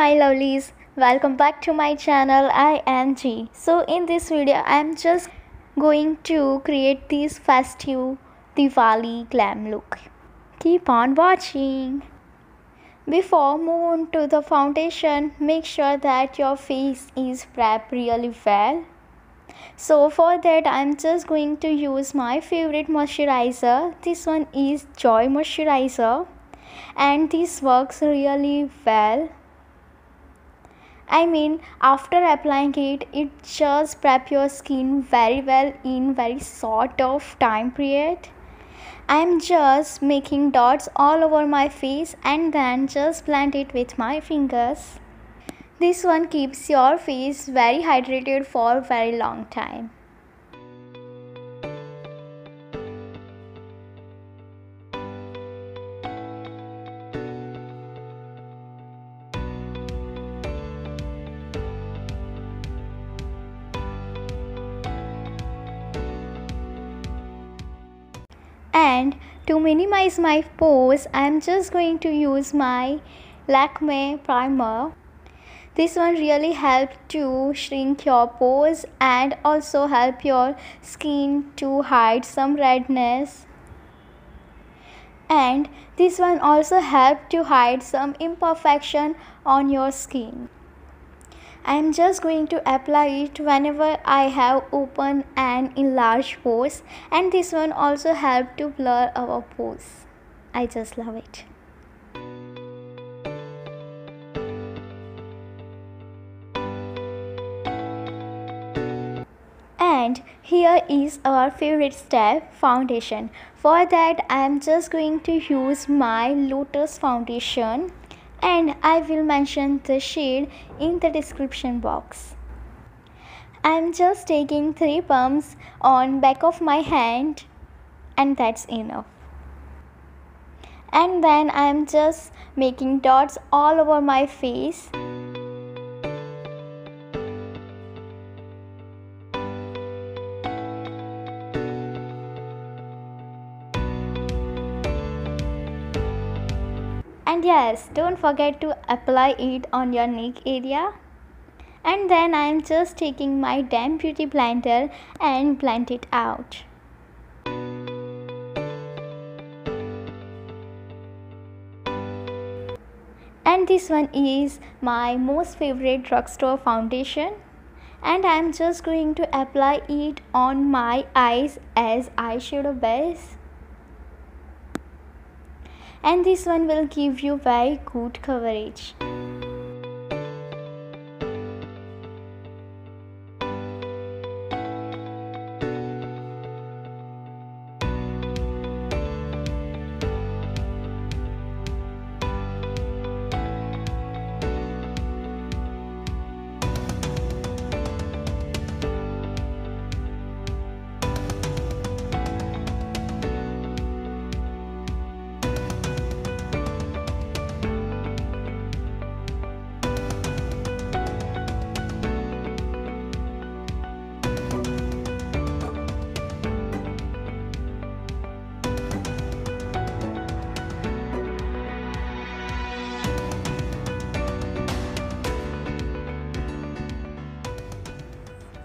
my lovelies, welcome back to my channel. I am G. So in this video I am just going to create this festive Diwali glam look. Keep on watching. Before move on to the foundation, make sure that your face is prepped really well. So for that I am just going to use my favorite moisturizer. This one is Joy moisturizer and this works really well. After applying it, it just prep your skin very well in very short of time period. I am just making dots all over my face and then just blend it with my fingers. This one keeps your face very hydrated for a very long time. And to minimize my pores, I am just going to use my Lakme primer. This one really helps to shrink your pores and also help your skin to hide some redness. And this one also helps to hide some imperfection on your skin. I am just going to apply it whenever I have open and enlarged pores, and this one also helps to blur our pores. I just love it. And here is our favorite step, foundation. For that I am just going to use my Lotus foundation and I will mention the shade in the description box. I am just taking 3 pumps on back of my hand and that's enough. And then I am just making dots all over my face. And yes, don't forget to apply it on your neck area. And then I am just taking my damp beauty blender and blend it out. And this one is my most favorite drugstore foundation. And I am just going to apply it on my eyes as eyeshadow base. And this one will give you very good coverage.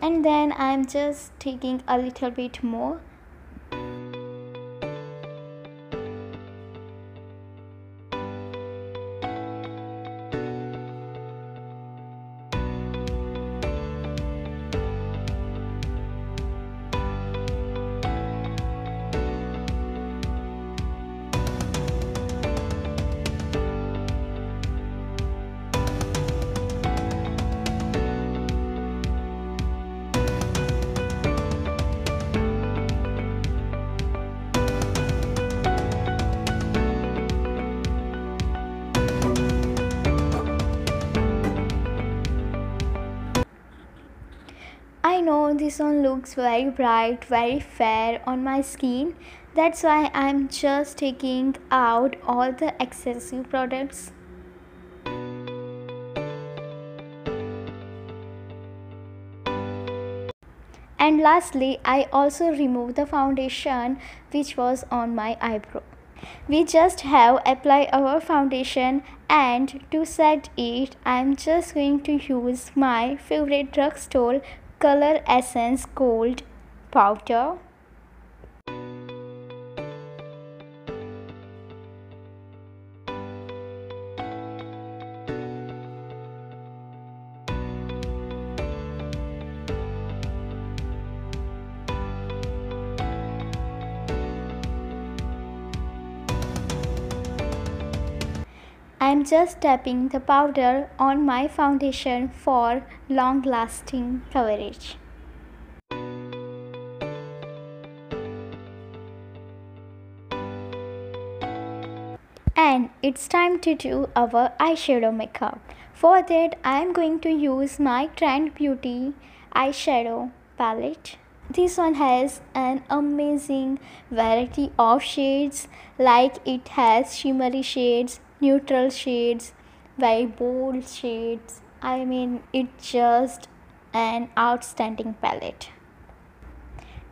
And then I'm just taking a little bit more. I know this one looks very bright, very fair on my skin. That's why I'm just taking out all the excessive products. And lastly, I also removed the foundation which was on my eyebrow. We just have applied our foundation, and to set it I'm just going to use my favorite drugstore color essence gold powder. I'm just tapping the powder on my foundation for long-lasting coverage. And it's time to do our eyeshadow makeup. For that, I'm going to use my Trend Beauty eyeshadow palette. This one has an amazing variety of shades, like it has shimmery shades, neutral shades, very bold shades. I mean, it's just an outstanding palette.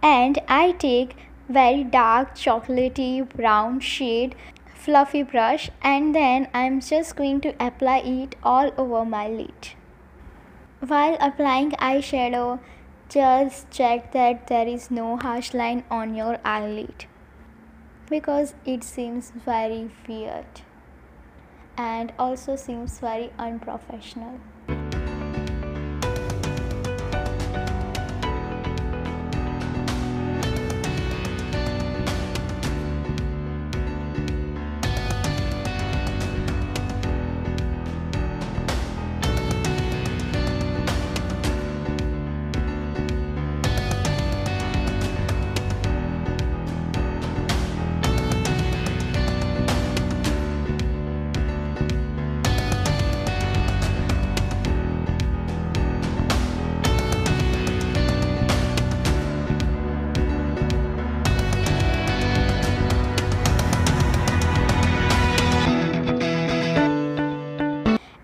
And I take very dark chocolatey brown shade fluffy brush, and then I'm just going to apply it all over my lid. While applying eyeshadow, just check that there is no harsh line on your eyelid, because it seems very weird and also seems very unprofessional.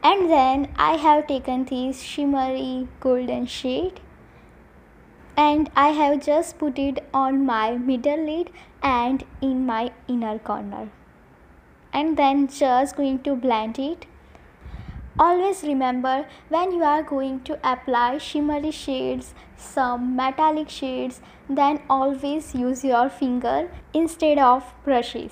And then I have taken this shimmery golden shade, and I have just put it on my middle lid and in my inner corner, and then just going to blend it. Always remember, when you are going to apply shimmery shades, some metallic shades, then always use your finger instead of brushes.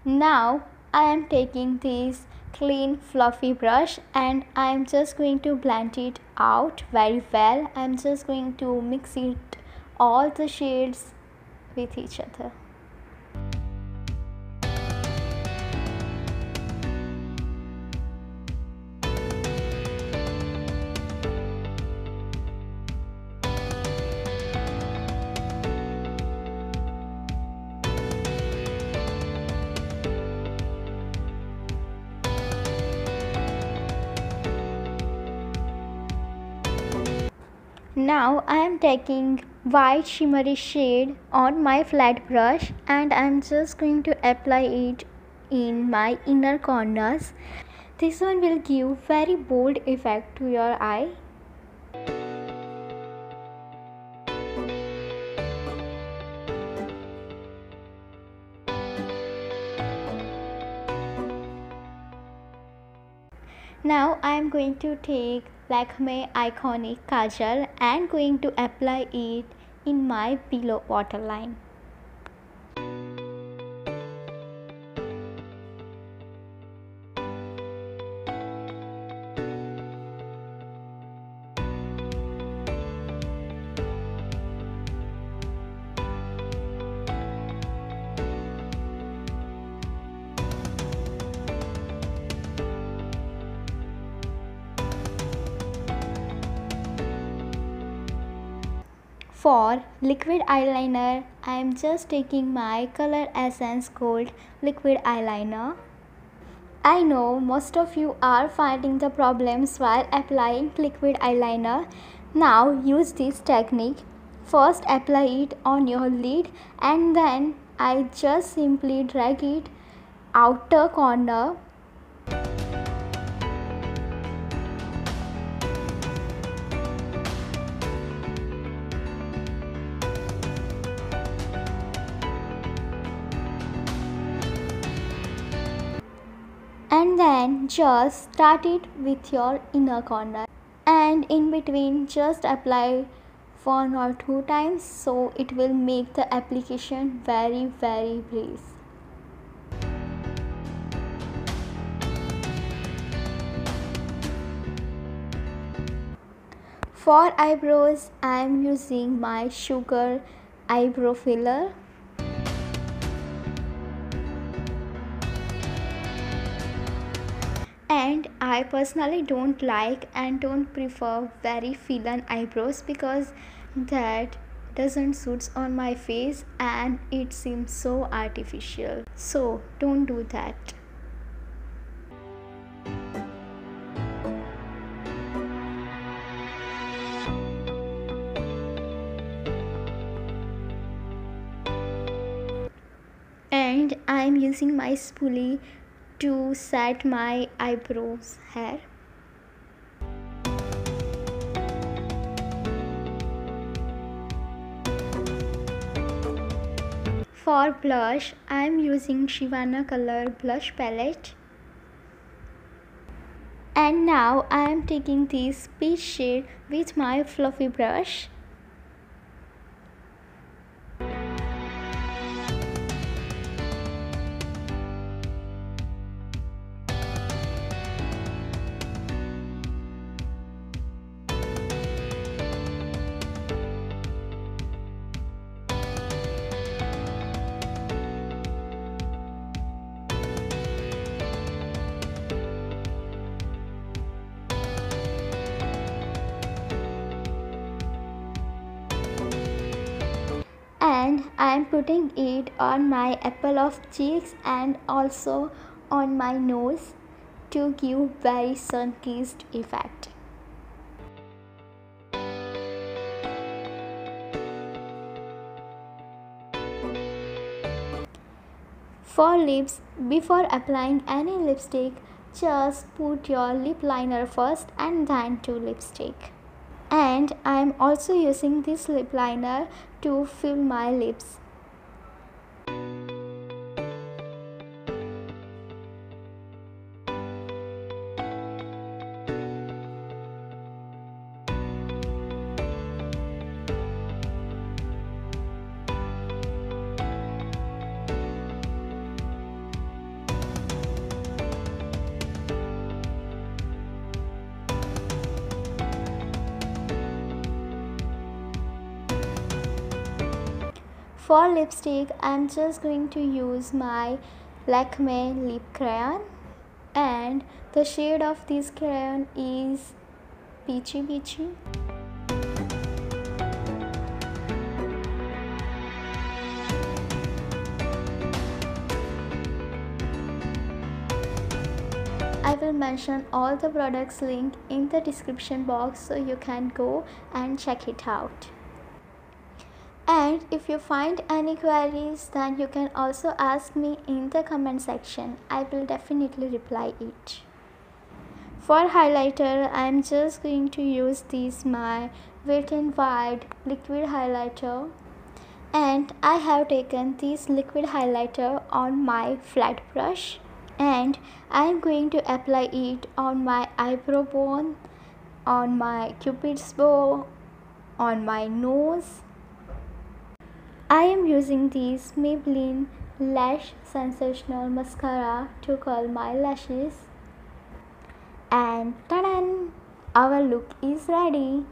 Now I am taking this clean fluffy brush, and I am just going to blend it out very well. I am just going to mix it all the shades with each other. Now I am taking white shimmery shade on my flat brush, and I am just going to apply it in my inner corners. This one will give very bold effect to your eye. Now I am going to take Lakme iconic kajal and going to apply it in my below waterline. For liquid eyeliner, I am just taking my coloressence gold liquid eyeliner. I know most of you are finding the problems while applying liquid eyeliner. Now use this technique. First apply it on your lid, and then I just simply drag it outer corner. And then just start it with your inner corner, and in between just apply 1 or 2 times, so it will make the application very breeze. For eyebrows, I am using my sugar eyebrow filler. And I personally don't like and don't prefer very filler eyebrows because that doesn't suit on my face and it seems so artificial. So don't do that. And I am using my spoolie to set my eyebrows hair. For blush, I am using Sivanna color blush palette. And now I am taking this peach shade with my fluffy brush. And I am putting it on my apple of cheeks and also on my nose to give very sun-kissed effect. For lips, before applying any lipstick, just put your lip liner first and then to lipstick. And I am also using this lip liner to fill my lips. For lipstick, I am just going to use my Lakme lip crayon, and the shade of this crayon is peachy peachy. I will mention all the products link in the description box so you can go and check it out. And if you find any queries, then you can also ask me in the comment section. I will definitely reply it. For highlighter, I am just going to use this my Wet n Wild liquid highlighter, and I have taken this liquid highlighter on my flat brush, and I am going to apply it on my eyebrow bone, on my cupid's bow, on my nose. I am using this Maybelline Lash Sensational Mascara to curl my lashes. And ta-da! Our look is ready.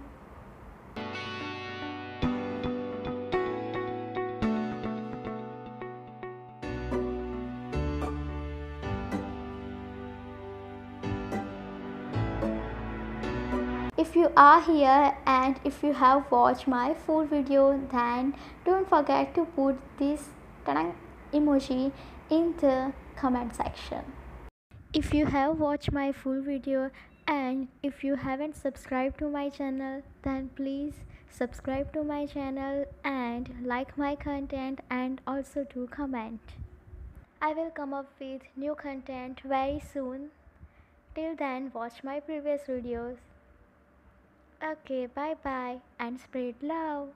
If you are here and if you have watched my full video, then don't forget to put this emoji in the comment section. If you have watched my full video and if you haven't subscribed to my channel, then please subscribe to my channel and like my content and also do comment. I will come up with new content very soon. Till then, watch my previous videos. Okay, bye bye and spread love.